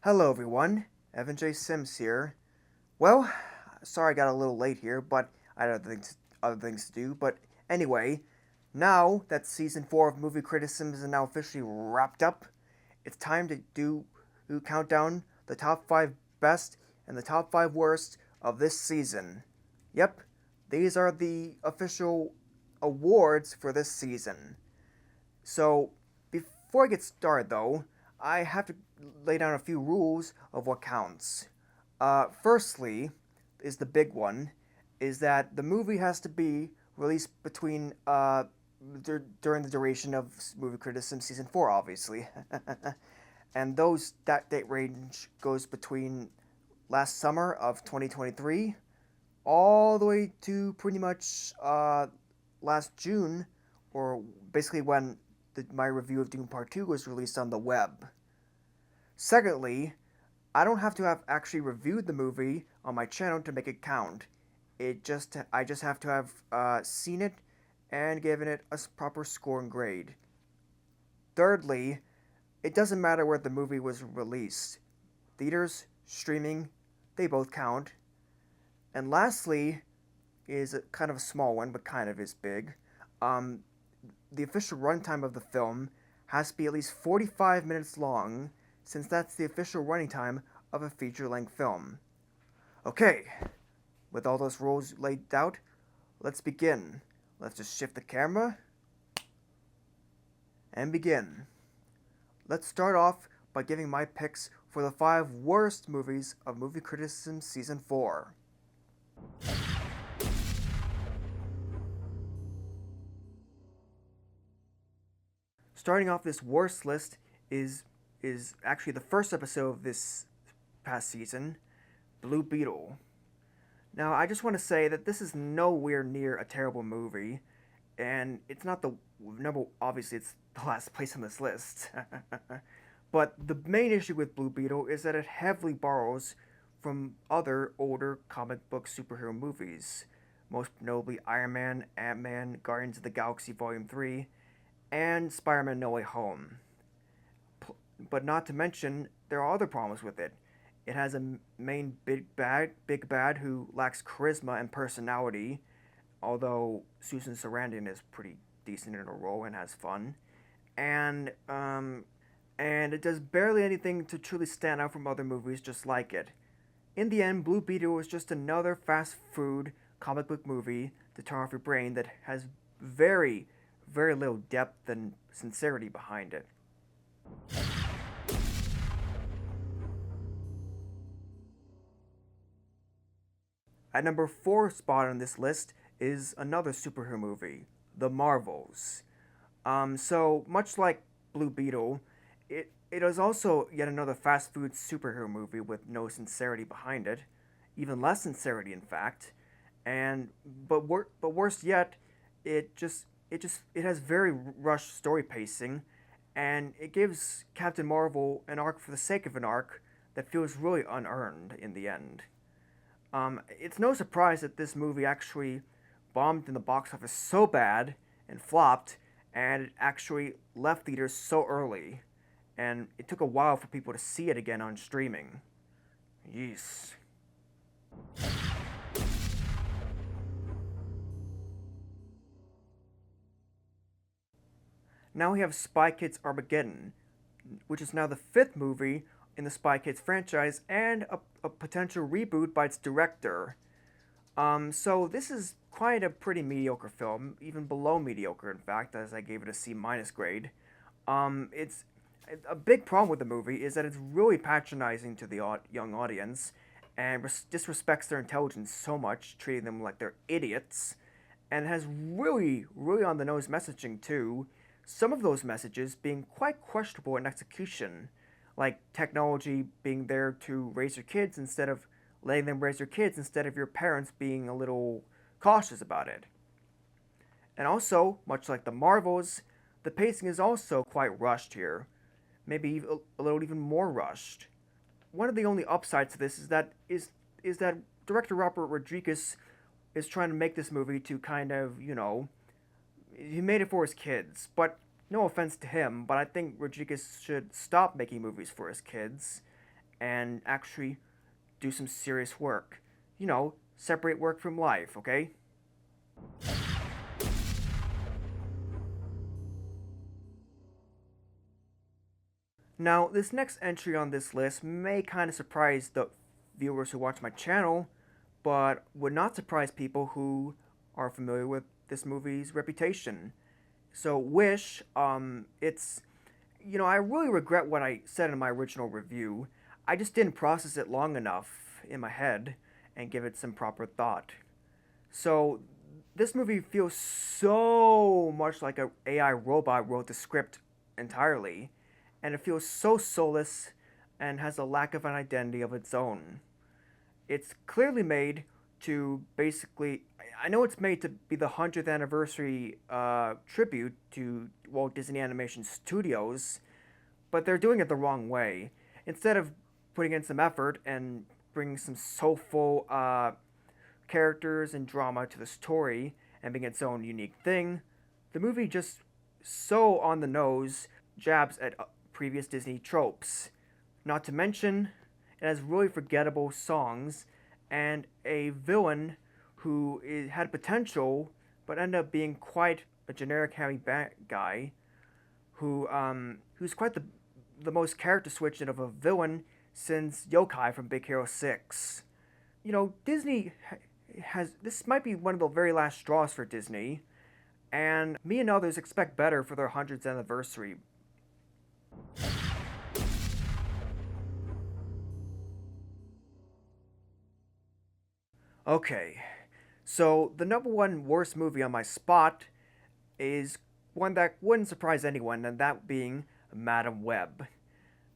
Hello everyone, Evan&AudreyS here. Well, sorry I got a little late here, but I had other things to do. But anyway, now that season 4 of Movie Criticisms is now officially wrapped up, it's time to count down the top 5 best and the top 5 worst of this season. Yep, these are the official awards for this season. So, before I get started though, I have to lay down a few rules of what counts. Firstly, is the big one, is that the movie has to be released between during the duration of Movie Criticism Season 4, obviously. And that date range goes between last summer of 2023 all the way to pretty much last June, or basically when my review of Doom Part 2 was released on the web. Secondly, I don't have to have actually reviewed the movie on my channel to make it count. I just have to have seen it and given it a proper score and grade. Thirdly, it doesn't matter where the movie was released. Theaters, streaming, they both count. And lastly, is a kind of a small one, but kind of is big. Um, the official runtime of the film has to be at least 45 minutes long, since that's the official running time of a feature length film. Okay, with all those rules laid out, let's begin. Let's just shift the camera and begin. Let's start off by giving my picks for the 5 worst movies of Movie Criticism Season 4. Starting off this worst list is actually the first episode of this past season, Blue Beetle. Now, I just want to say that this is nowhere near a terrible movie, and it's not the number. Obviously, it's the last place on this list. But the main issue with Blue Beetle is that it heavily borrows from other older comic book superhero movies, most notably Iron Man, Ant-Man, Guardians of the Galaxy Volume 3, and Spider-Man No Way Home. But not to mention, there are other problems with it. It has a main big bad who lacks charisma and personality, although Susan Sarandon is pretty decent in her role and has fun. And and it does barely anything to truly stand out from other movies just like it. In the end, Blue Beetle is just another fast food comic book movie to turn off your brain that has very, very little depth and sincerity behind it. At number 4 spot on this list is another superhero movie, The Marvels. So much like Blue Beetle, it is also yet another fast food superhero movie with no sincerity behind it, even less sincerity in fact. And but worse yet, it has very rushed story pacing, and it gives Captain Marvel an arc for the sake of an arc that feels really unearned in the end. It's no surprise that this movie actually bombed in the box office so bad and flopped, and it actually left theaters so early, and it took a while for people to see it again on streaming. Yes. Now we have Spy Kids Armageddon, which is now the 5th movie in the Spy Kids franchise and a potential reboot by its director. So this is quite a pretty mediocre film, even below mediocre, in fact, as I gave it a C minus grade. It's a big problem with the movie is that it's really patronizing to the young audience and disrespects their intelligence so much, treating them like they're idiots, and has really, really on the nose messaging too. Some of those messages being quite questionable in execution, like technology being there to raise your kids instead of letting them raise your kids instead of your parents being a little cautious about it. And also, much like the Marvels, the pacing is also quite rushed here, maybe a little even more rushed. One of the only upsides to this is that director Robert Rodriguez is trying to make this movie to kind of, he made it for his kids, but no offense to him, but I think Rodriguez should stop making movies for his kids and actually do some serious work. Separate work from life, okay? Now, this next entry on this list may kind of surprise the viewers who watch my channel, but would not surprise people who are familiar with this movie's reputation. So, Wish, I really regret what I said in my original review. I just didn't process it long enough in my head and give it some proper thought. So, this movie feels so much like a AI robot wrote the script entirely, and it feels so soulless and has a lack of an identity of its own. It's clearly made to basically, I know it's made to be the 100th anniversary tribute to Walt Disney Animation Studios, but they're doing it the wrong way. Instead of putting in some effort and bringing some soulful characters and drama to the story and being its own unique thing, the movie just so on the nose jabs at previous Disney tropes. Not to mention, it has really forgettable songs and a villain who had potential but ended up being quite a generic heavy bad guy who's quite the most character switching of a villain since Yokai from Big Hero 6. Disney has this might be one of the very last straws for Disney, and me and others expect better for their 100th anniversary. Okay, so the number one worst movie on my spot is one that wouldn't surprise anyone, and that being Madam Web.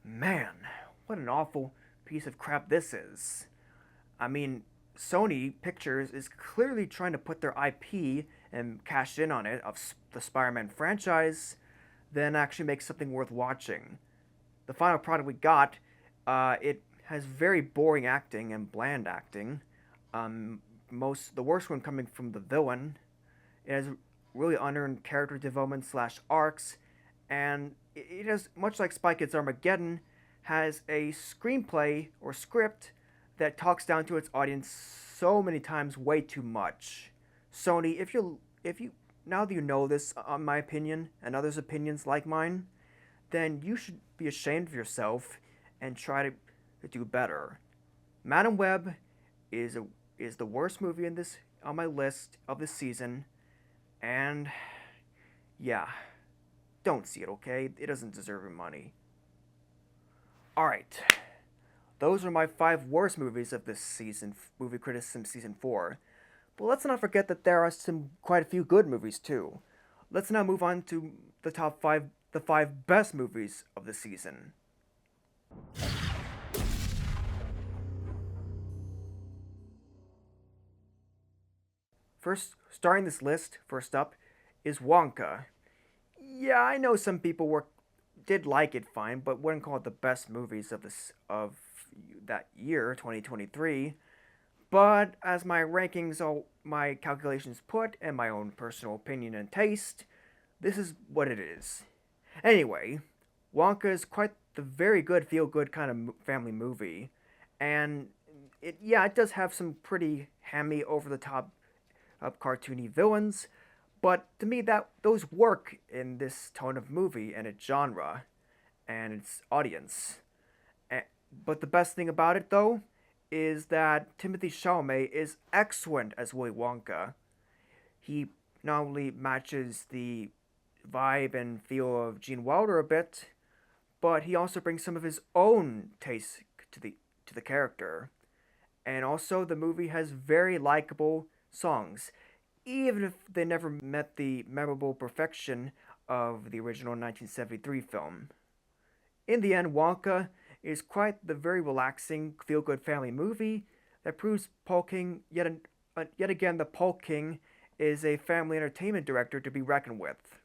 Man, what an awful piece of crap this is. I mean, Sony Pictures is clearly trying to put their IP and cash in on it of the Spider-Man franchise, then actually make something worth watching. The final product we got, it has very boring acting and bland acting. The worst one coming from the villain. It has really unearned character development slash arcs, and it has, much like Spy Kids Armageddon, has a screenplay or script that talks down to its audience so many times way too much. Sony, if you now that you know this, on my opinion and others' opinions like mine, then you should be ashamed of yourself and try to do better. Madam Web is the worst movie in this on my list of this season, and yeah, don't see it, okay? It doesn't deserve your money. Alright, those are my 5 worst movies of this season, Movie Criticism Season 4. But let's not forget that there are quite a few good movies too. Let's now move on to the 5 best movies of the season. First, starting this list, first up, is Wonka. Yeah, I know some people did like it fine, but wouldn't call it the best movies of that year, 2023. But as my rankings, all my calculations put, and my own personal opinion and taste, this is what it is. Anyway, Wonka is quite the very good, feel-good kind of family movie, and it does have some pretty hammy, over-the-top, cartoony villains, but to me that those work in this tone of movie and its genre and its audience. But the best thing about it, though, is that Timothy Chalamet is excellent as Willy Wonka. He not only matches the vibe and feel of Gene Wilder a bit, but he also brings some of his own taste to the character. And also, the movie has very likable songs, even if they never met the memorable perfection of the original 1973 film. In the end, Wonka is quite the very relaxing, feel-good family movie that proves Paul King yet again that Paul King is a family entertainment director to be reckoned with.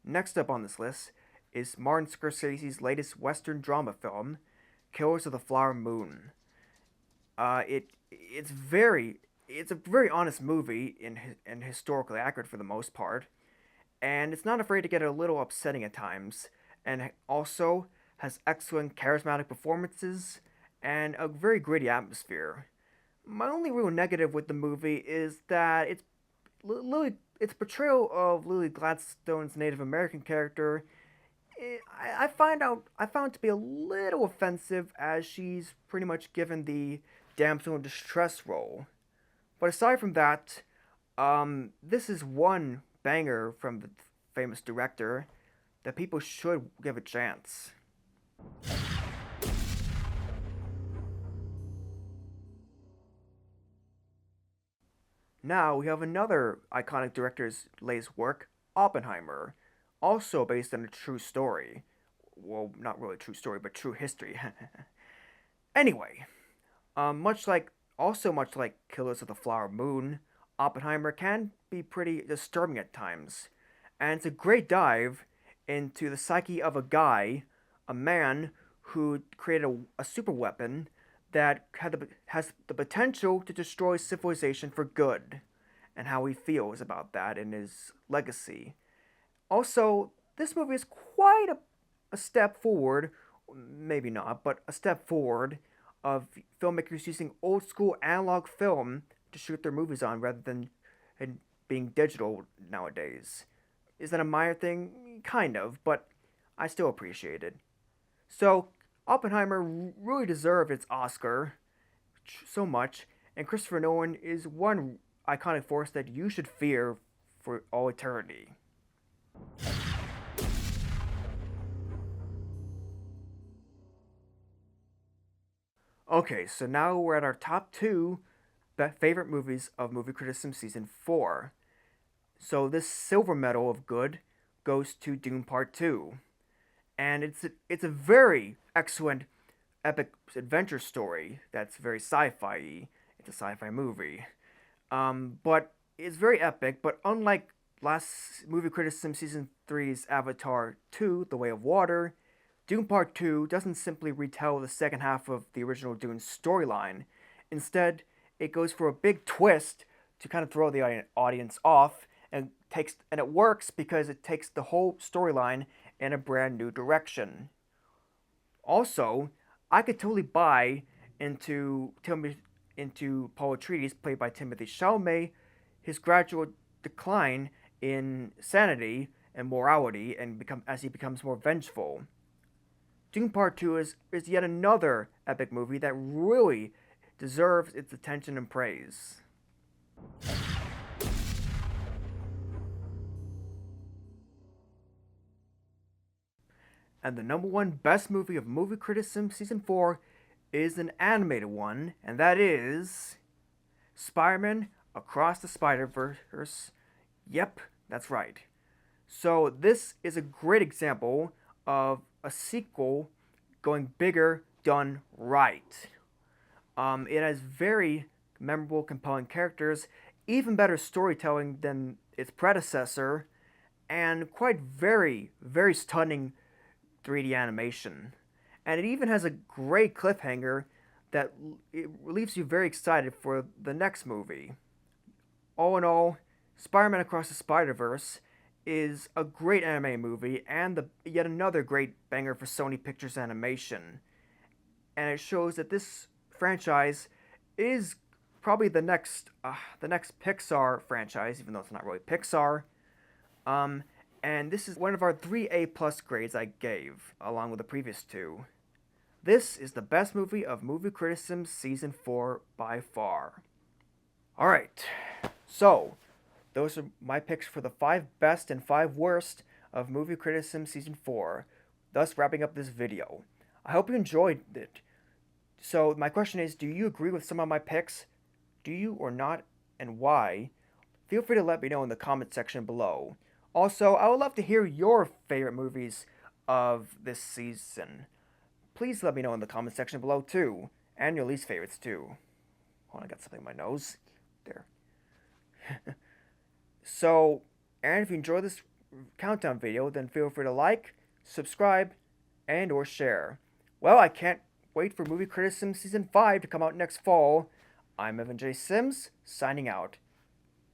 Next up on this list is Martin Scorsese's latest Western drama film, Killers of the Flower Moon. It's a very honest movie and historically accurate for the most part, and it's not afraid to get a little upsetting at times, and also has excellent charismatic performances and a very gritty atmosphere. My only real negative with the movie is that its portrayal of Lily Gladstone's Native American character, I found to be a little offensive, as she's pretty much given the damsel in distress role. But aside from that, this is one banger from the famous director that people should give a chance. Now we have another iconic director's latest work, Oppenheimer, also based on a true story. Well, not really a true story, but true history. Anyway, much like Killers of the Flower Moon, Oppenheimer can be pretty disturbing at times, and it's a great dive into the psyche of a guy, a man who created a super weapon that has the potential to destroy civilization for good, and how he feels about that and his legacy. Also, this movie is quite a step forward, maybe not, but a step forward of filmmakers using old school analog film to shoot their movies on rather than being digital nowadays. Is that a minor thing? Kind of, but I still appreciate it. So, Oppenheimer really deserved its Oscar so much, and Christopher Nolan is one iconic force that you should fear for all eternity. Okay, so now we're at our top two favorite movies of Movie Criticism Season 4. So this silver medal of good goes to Dune Part 2. And it's a very excellent epic adventure story that's very sci-fi. It's a sci-fi movie. But it's very epic, but unlike last Movie Criticism Season three's Avatar 2, The Way of Water, Dune Part 2 doesn't simply retell the second half of the original Dune storyline. Instead, it goes for a big twist to kind of throw the audience off, and it works because it takes the whole storyline in a brand new direction. Also, I could totally buy into Paul Atreides, played by Timothée Chalamet, his gradual decline in sanity and morality, and as he becomes more vengeful. Dune Part 2 is yet another epic movie that really deserves its attention and praise. And the number one best movie of Movie Criticism Season 4 is an animated one, and that is Spider-Man Across the Spider-Verse. Yep, that's right. So this is a great example of a sequel going bigger done right. It has very memorable, compelling characters, even better storytelling than its predecessor, and quite very stunning 3D animation. And it even has a great cliffhanger that it leaves you very excited for the next movie. All in all, Spider-Man Across the Spider-Verse is a great anime movie and yet another great banger for Sony Pictures Animation. And it shows that this franchise is probably the next Pixar franchise, even though it's not really Pixar. And this is one of our 3A plus grades I gave, along with the previous two. This is the best movie of Movie Criticism Season 4 by far. Alright, so those are my picks for the 5 best and 5 worst of Movie Criticism Season 4, thus wrapping up this video. I hope you enjoyed it. So my question is, do you agree with some of my picks? Do you or not, and why? Feel free to let me know in the comment section below. Also, I would love to hear your favorite movies of this season. Please let me know in the comment section below too, and your least favorites too. Hold on, I got something in my nose. There. So, and if you enjoyed this countdown video, then feel free to like, subscribe, and or share. Well, I can't wait for Movie Criticism Season 5 to come out next fall. I'm Evan J. Sims, signing out.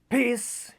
Peace!